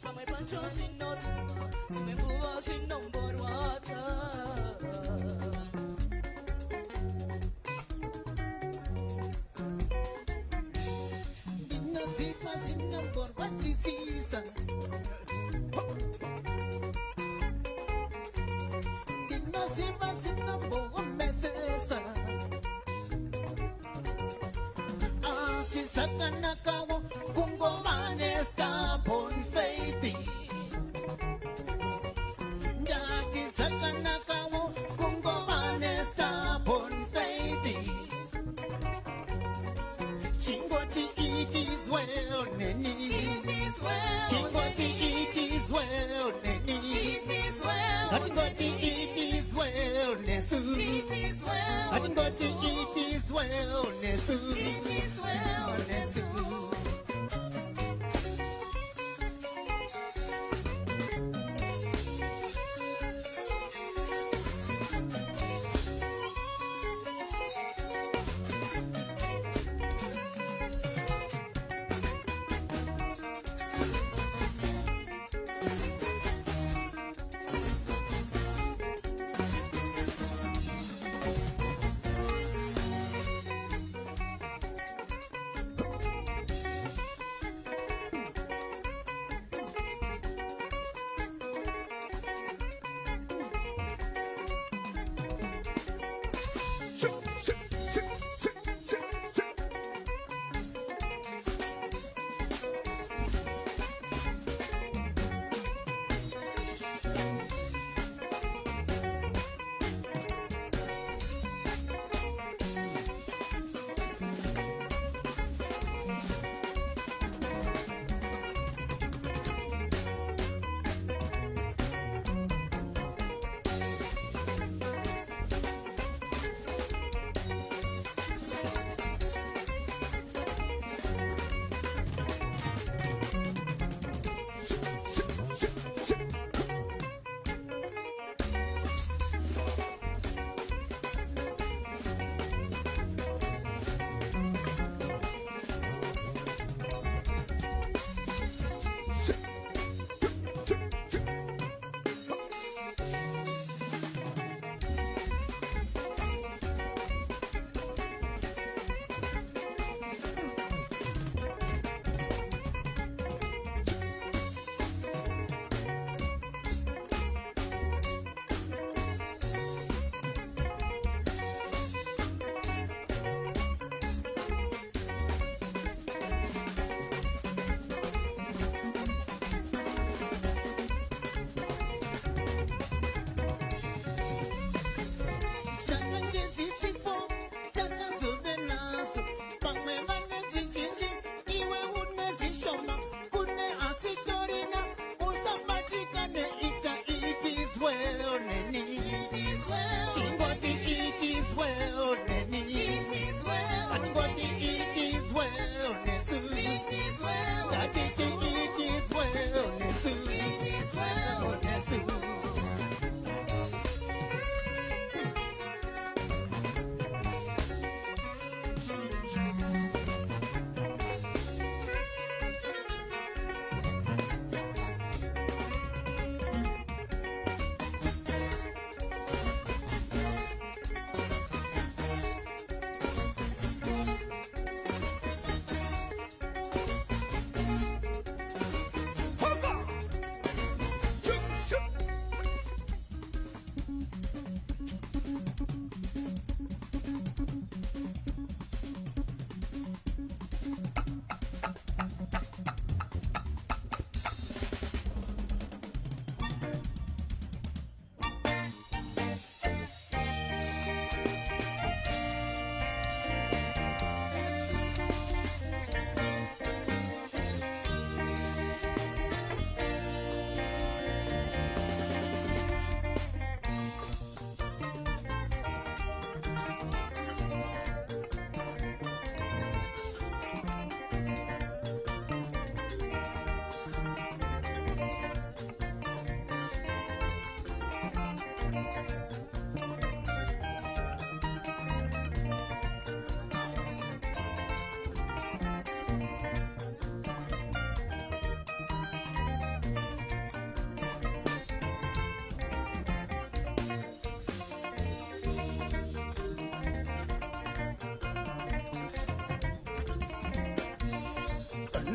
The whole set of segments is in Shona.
Kama pancho shinoti, tumekuwa shinomboro hata. Dinazima shinomboro watisisa. Dinazima shinomboro mesesa. Sakanakawo kungomane stubborn faith. Ndati sakanakawo kungomane stubborn faith. Chingoti it is well neni. It is well. Chingoti it is well neni. It is well. Chingoti it is well nesu. It is well. Chingoti it is well nesu. It is well. Nesu.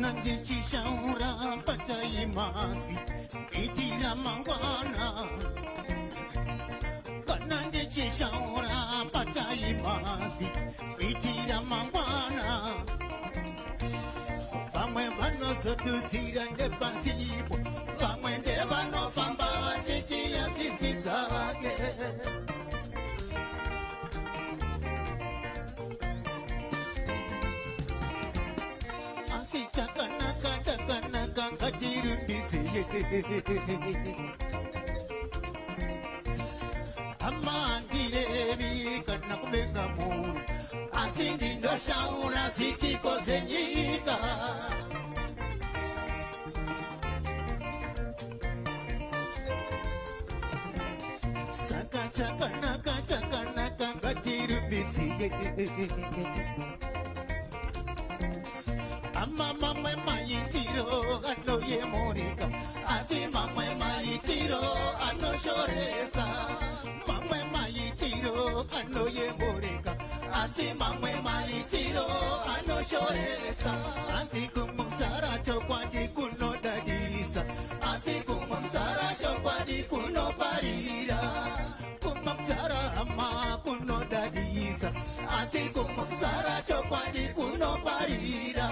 kanandichishaura pataimasi kuitira mangwana kanandichishaura pataimasi kuitira mangwana vamwe vanozodutira nepasipo vamwe ndevanofamba vachitira tsitsi zvake asi chakanaka ngatirumbidze amandirevi kana kubenga munhu asi ndindoshaura zvitiko zvenyika saka chakanaka ngatirumbidze mamwe maitiro anoyemurika asi mamwe maitiro anoshoresa mamwe maitiro anoyemurika asi mamwe maitiro anoshoresa asi kumusara chokwadi kunodadisa asi kumusara chokwadi kunoparira kumusara hama kunodadisa asi kumusara chokwadi kunoparira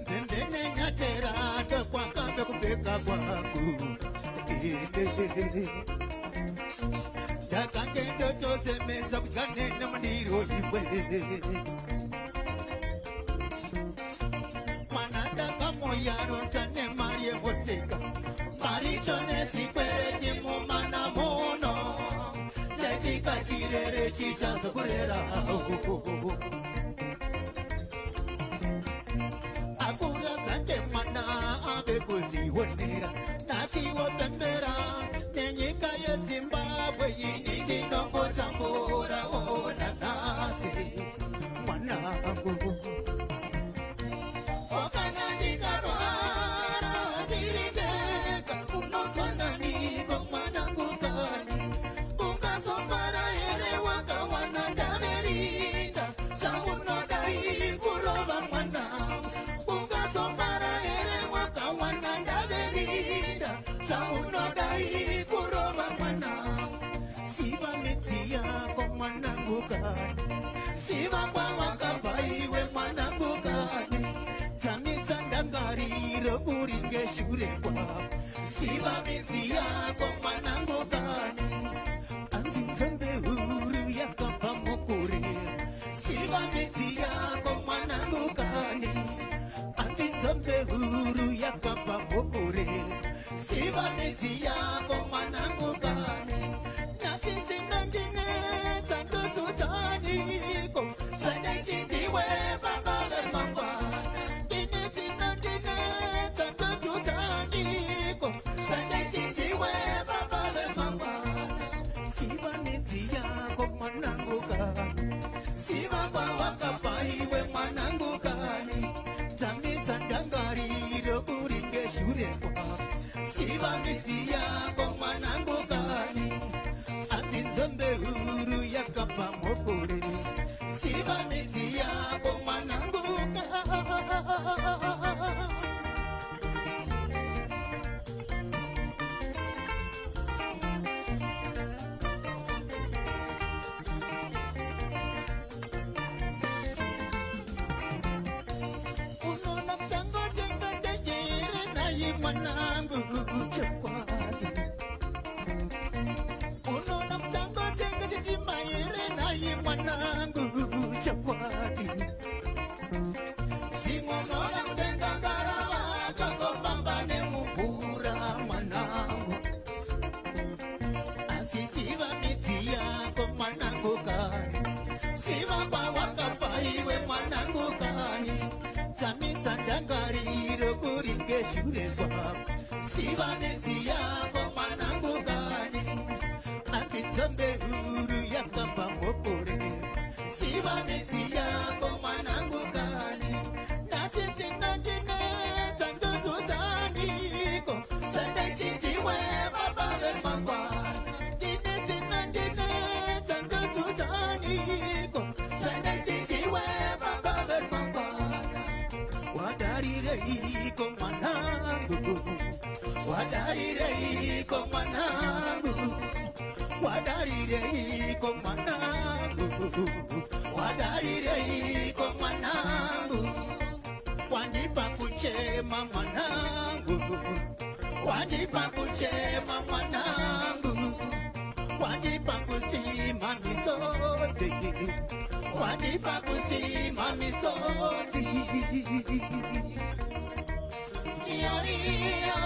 ndendenenyatera kwakabe kubeka kwangu takangendotozemeza kuganene mundiro iwe mwana ndakamoyaronza nemari yemoseka maricho nezvikwereti mumana muno ndatikachirere chichazokurerawo akura zake mwana ave kuzionera nasiwo pembera nenyika yezimbabwe ini tinongotambura ona nasi mwanangu okana ndikarwara ndirideka unotsonaniko mwanangu kani ukazofara here wakawana ndaverinda zvaunodai kurova mwanangu ukazofara here wakawana ndaverinda zvaunodai kurova mwanangu siva midzi yako mwanangu kani siva kwawakabva iwe mwanangu kani dzamisa ndangariro uri ngeshure kwako siva midzi yako mwanangu kani anzi nzembe huru yakabva mukure siva midzi yako mwanangu kani anzi nzembe huru yakabva mukure siva midzi yako mwanangu kani nasiti nandinetsa ndodzodzaniko sadaitidiwe baba vemangwana ndiniti nandinetsa ndodzodzaniko sadaitidiwe baba vemangwana siva midzi yako mwanangu kani siva kwawakabva iwe mwanangu kani dzamisa ndangariro uri nge wadarireiko mwanangu, wadarireiko mwanangu, wadarireiko mwanangu, wadarireiko mwanangu, wanipa kuchema mwanangu, wanipa kuchema mwanangu, wanipa kusima misoti, wanipa kusima misoti. Yo, yo.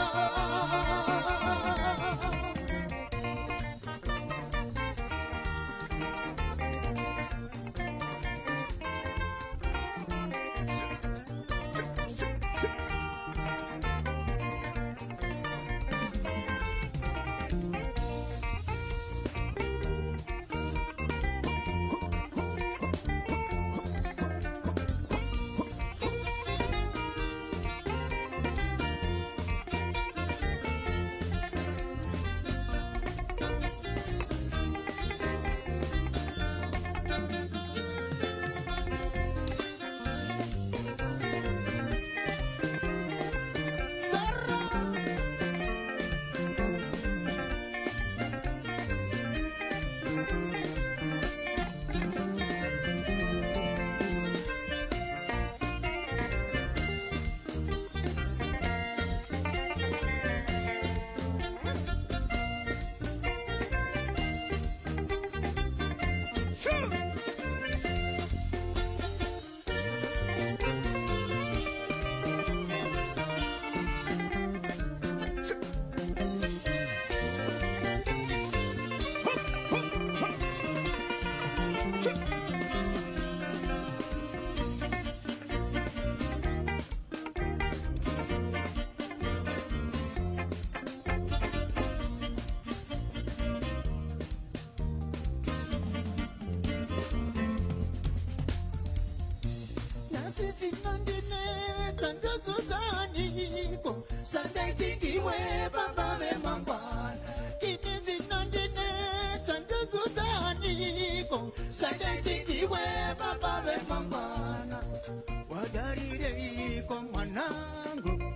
Wadarireiko mwanangu,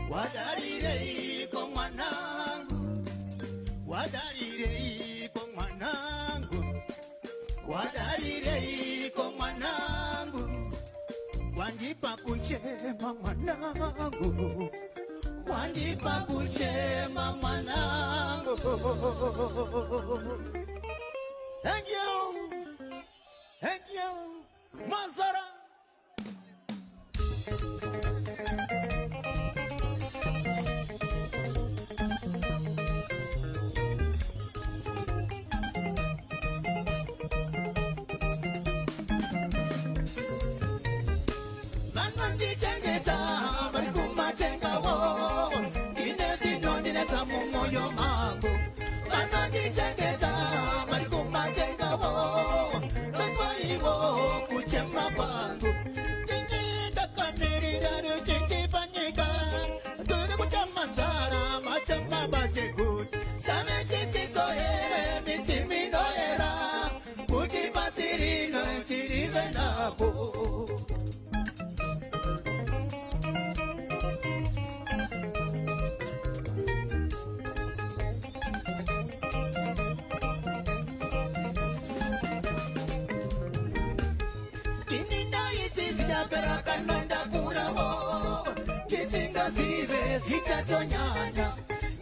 wadarireiko mwanangu, wadarireiko mwanangu, wanjipa kuchema mwanangu, wanjipa kuchema mwanangu. Thank you, Mazara. Itachonyanya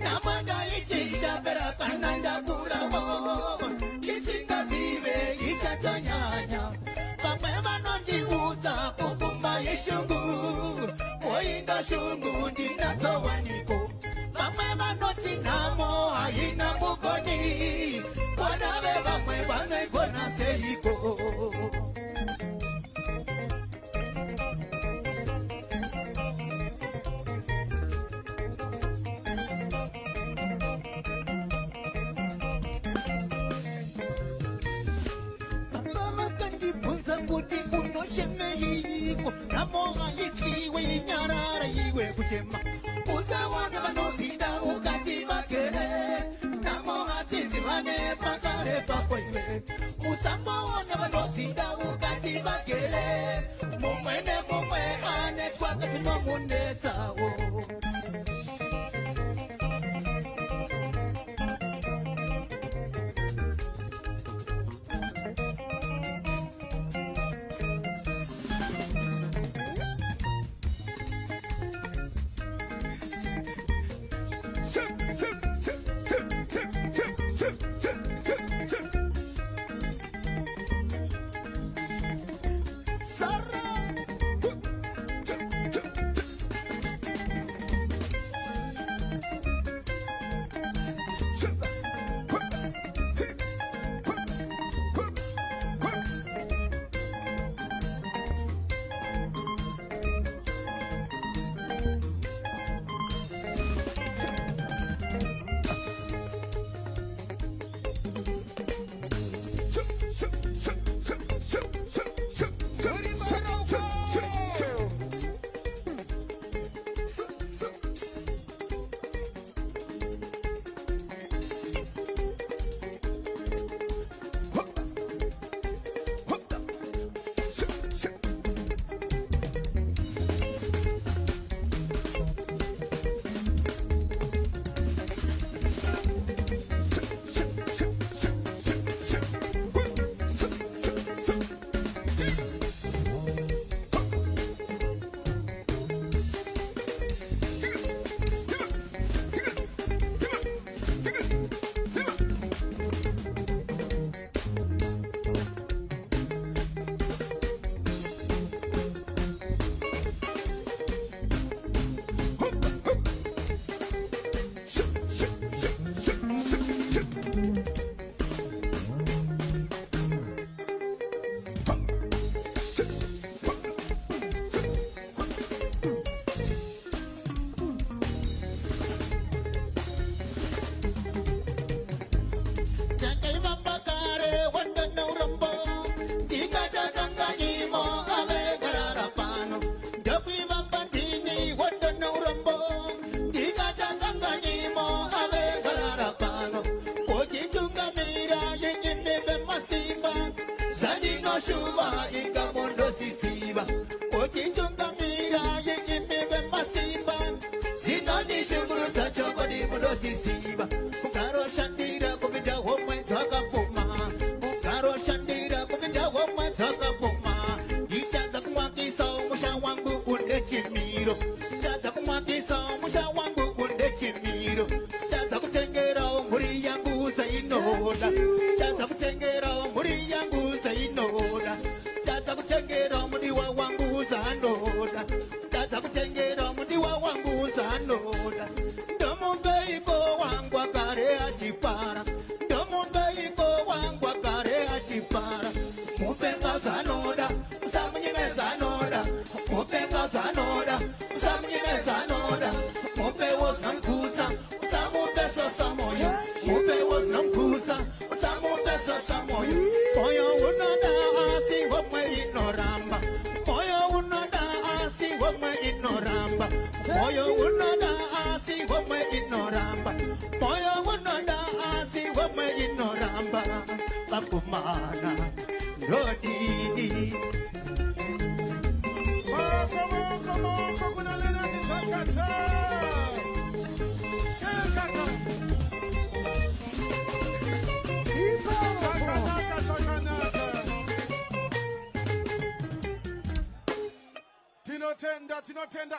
namanga ichitapera kananda kuramo kisingazive itachonyanya pamwe vanondiudza kupumba yeshungu oinda shungu ndinatsowaniko pamwe vanoti nhamo haina mugoni vana vevamwe vanoigona seiko. Namoha ichiwe nyarara iwe kuchema usawana vanosida ukati vakere namoha tizivane pakare pakwewe usamona vanosida ukati vakere mumwe nemumwe ane twakatino Uchitungamira yechimebe masimba zinondishungurudza chokwadi munozviziva kugaroshandira kupinda homwedzi wakapfuma kugaroshandira kupinda homwedzi wakapfuma ndichanza kumwakisawo musha wangu une chimiro ndichanza kumwakisawo musha wangu une chimiro ndichanza kutengerawo mhuri yangu zainoda ndichanza kutengerawo mhuri yangu zainoda ndichanza kutengerawo mudiwa wangu zanoda ndichanza kutengerawo mudiwa wangu zanoda ndomubeiko wangu agare achipara ndomubeiko wangu agare achipara mupenga zanoda usamunyime zanoda mupenga zanoda usamunyime zanoda mupewo zinamkudza usamupeso samoyo mupewo zinamkudza usamupeso moyo moyo unoda asi womwe inoramba moyo unoda asi womwe inoramba moyo unoda asi womwe inoramba moyo unoda asi womwe inoramba vakumana ndodini Moko kuna lena tishakata. Chakanaka. Tinotenda.